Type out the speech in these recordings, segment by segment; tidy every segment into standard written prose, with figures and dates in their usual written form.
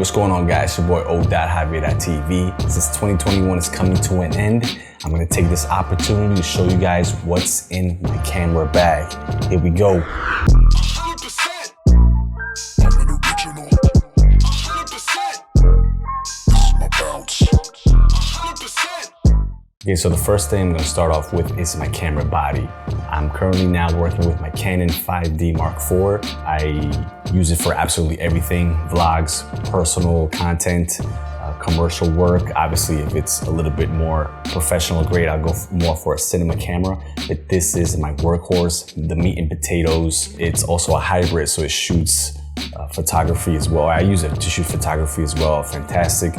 what's going on, guys? It's your boy O.Javier.TV. Since 2021 is coming to an end, I'm gonna take this opportunity to show you guys what's in my camera bag. Here we go. 100%. I'm an original. 100%. This is my bounce. 100%. Okay, so the first thing I'm gonna start off with is my camera body. I'm currently now working with my Canon 5D Mark IV. I use it for absolutely everything: vlogs, personal content, commercial work. Obviously, if it's a little bit more professional grade, I'll go more for a cinema camera. But this is my workhorse, the meat and potatoes. It's also a hybrid, so it shoots photography as well. I use it to shoot photography as well. Fantastic.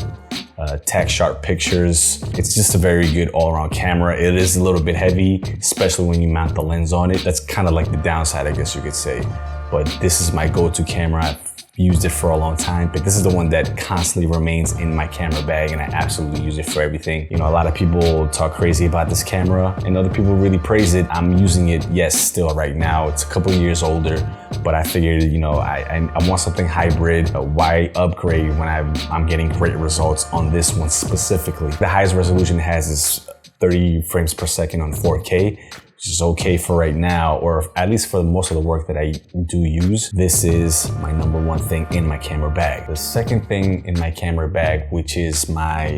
Tack sharp pictures. It's just a very good all-around camera. It is a little bit heavy, especially when you mount the lens on it. That's kind of like the downside, I guess you could say. But this is my go-to camera. I've used it for a long time, but this is the one that constantly remains in my camera bag, and I absolutely use it for everything. You know, a lot of people talk crazy about this camera and other people really praise it. I'm using it, yes, still right now. It's a couple of years older, but I figured, you know, I want something hybrid. Why upgrade when I'm getting great results on this one specifically? The highest resolution it has is 30 frames per second on 4K. Which is okay for right now, or at least for most of the work that I do use. This is my number one thing in my camera bag. The second thing in my camera bag, which is my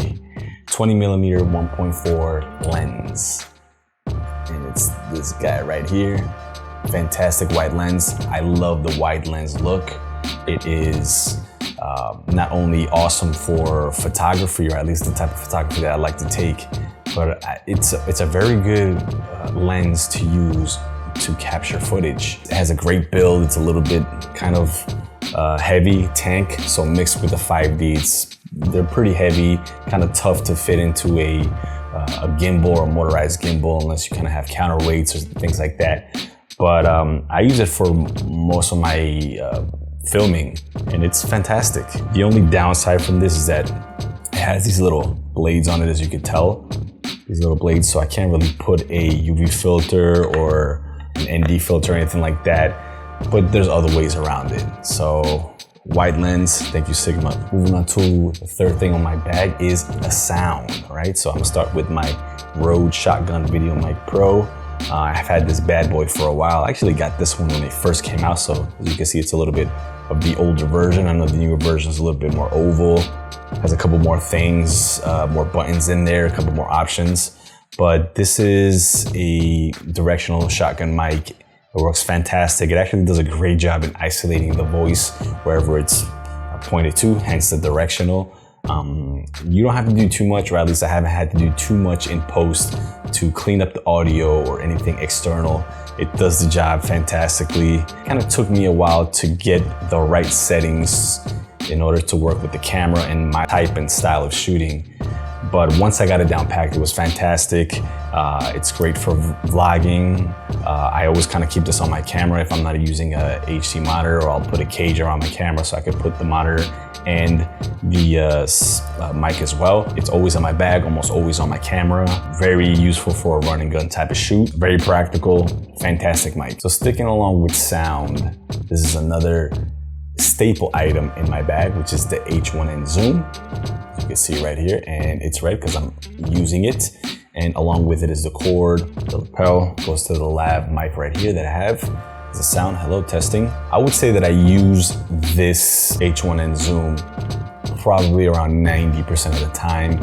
20mm 1.4 lens. And it's this guy right here. Fantastic wide lens. I love the wide lens look. It is not only awesome for photography, or at least the type of photography that I like to take, but it's a very good lens to use to capture footage. It has a great build. It's a little bit kind of heavy tank, so mixed with the 5D, they're pretty heavy, kind of tough to fit into a gimbal or a motorized gimbal, unless you kind of have counterweights or things like that. But I use it for most of my filming, and it's fantastic. The only downside from this is that it has these little blades on it, as you can tell. These little blades, so I can't really put a UV filter or an ND filter or anything like that, but there's other ways around it. So wide lens, thank you Sigma. Moving on to the third thing on my bag is the sound, right? So I'm gonna start with my Rode Shotgun Video Mic Pro. I've had this bad boy for a while. I actually got this one when it first came out, so as you can see, it's a little bit of the older version. I know the newer version is a little bit more oval, has a couple more things, more buttons in there, a couple more options. But this is a directional shotgun mic. It works fantastic. It actually does a great job in isolating the voice wherever it's pointed to, hence the directional. You don't have to do too much, or at least I haven't had to do too much in post to clean up the audio or anything external. It does the job fantastically. Kind of took me a while to get the right settings in order to work with the camera and my type and style of shooting. But once I got it down packed, it was fantastic. It's great for vlogging. I always kind of keep this on my camera if I'm not using a HD monitor, or I'll put a cage around my camera so I could put the monitor and the mic as well. It's always on my bag, almost always on my camera. Very useful for a run and gun type of shoot. Very practical, fantastic mic. So sticking along with sound, this is another staple item in my bag, which is the H1N Zoom. As you can see right here, and it's red because I'm using it. And along with it is the cord, the lapel, goes to the lav mic right here that I have. The sound, hello, testing. I would say that I use this H1N Zoom probably around 90% of the time.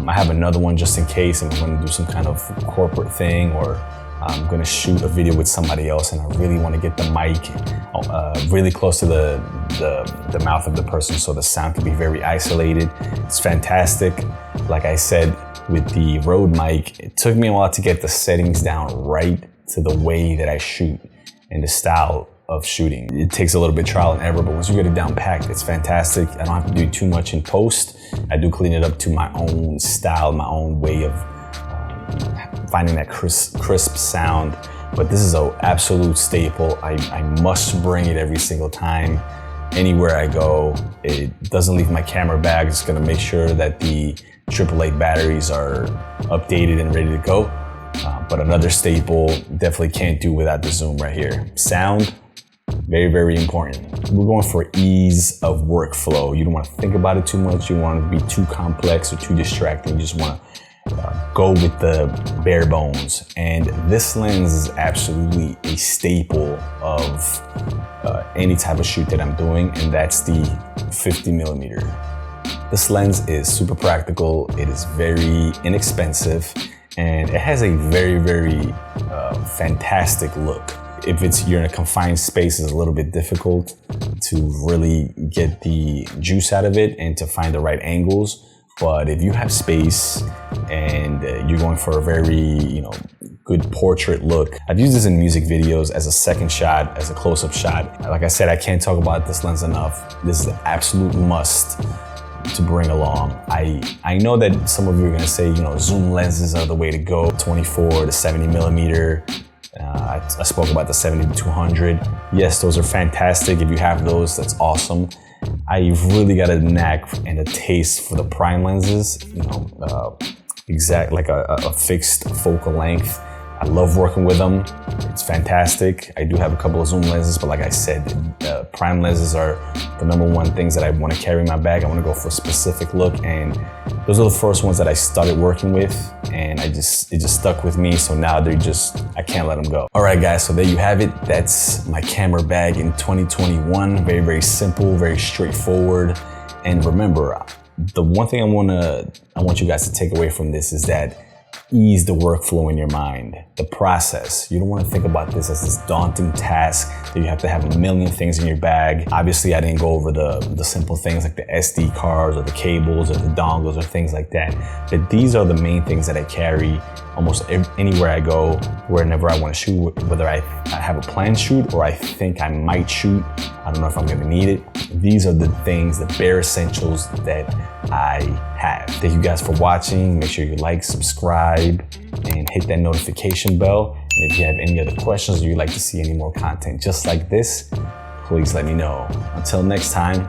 I have another one just in case if I'm gonna do some kind of corporate thing, or I'm gonna shoot a video with somebody else and I really wanna get the mic really close to the mouth of the person so the sound can be very isolated. It's fantastic. Like I said, with the Rode mic, it took me a while to get the settings down right to the way that I shoot and the style of shooting. It takes a little bit of trial and error, but once you get it down packed, it's fantastic. I don't have to do too much in post. I do clean it up to my own style, my own way of finding that crisp sound. But this is an absolute staple. I must bring it every single time. Anywhere I go, it doesn't leave my camera bag. It's gonna make sure that the AAA batteries are updated and ready to go. But another staple, definitely can't do without the Zoom right here. Sound, Very, very important. We're going for ease of workflow. You don't want to think about it too much. You don't want it to be too complex or too distracting. You just want to go with the bare bones. And this lens is absolutely a staple of any type of shoot that I'm doing, and that's the 50mm. This lens is super practical. It is very inexpensive, and it has a very, very fantastic look. If you're in a confined space, it's a little bit difficult to really get the juice out of it and to find the right angles. But if you have space and you're going for a very, good portrait look, I've used this in music videos as a second shot, as a close-up shot. Like I said, I can't talk about this lens enough. This is an absolute must to bring along. I know that some of you are gonna say, zoom lenses are the way to go. 24 to 70mm. I spoke about the 70-200. Yes, those are fantastic. If you have those, that's awesome. I really got a knack and a taste for the prime lenses, exact like a fixed focal length. I love working with them. It's fantastic. I do have a couple of zoom lenses, but like I said, prime lenses are the #1 things that I want to carry in my bag. I want to go for a specific look, and those are the first ones that I started working with, and it just stuck with me. So now I can't let them go. All right, guys, so there you have it. That's my camera bag in 2021. Very, very simple, very straightforward. And remember, the one thing I want you guys to take away from this is that ease the workflow in your mind, the process. You don't want to think about this as this daunting task that you have to have a million things in your bag. Obviously, I didn't go over the simple things like the SD cards or the cables or the dongles or things like that. But these are the main things that I carry almost anywhere I go, whenever I want to shoot, whether I have a planned shoot or I think I might shoot. I don't know if I'm going to need it. These are the things, the bare essentials that I have. Thank you guys for watching. Make sure you like, subscribe, and hit that notification bell. And if you have any other questions or you'd like to see any more content just like this, please let me know. Until next time,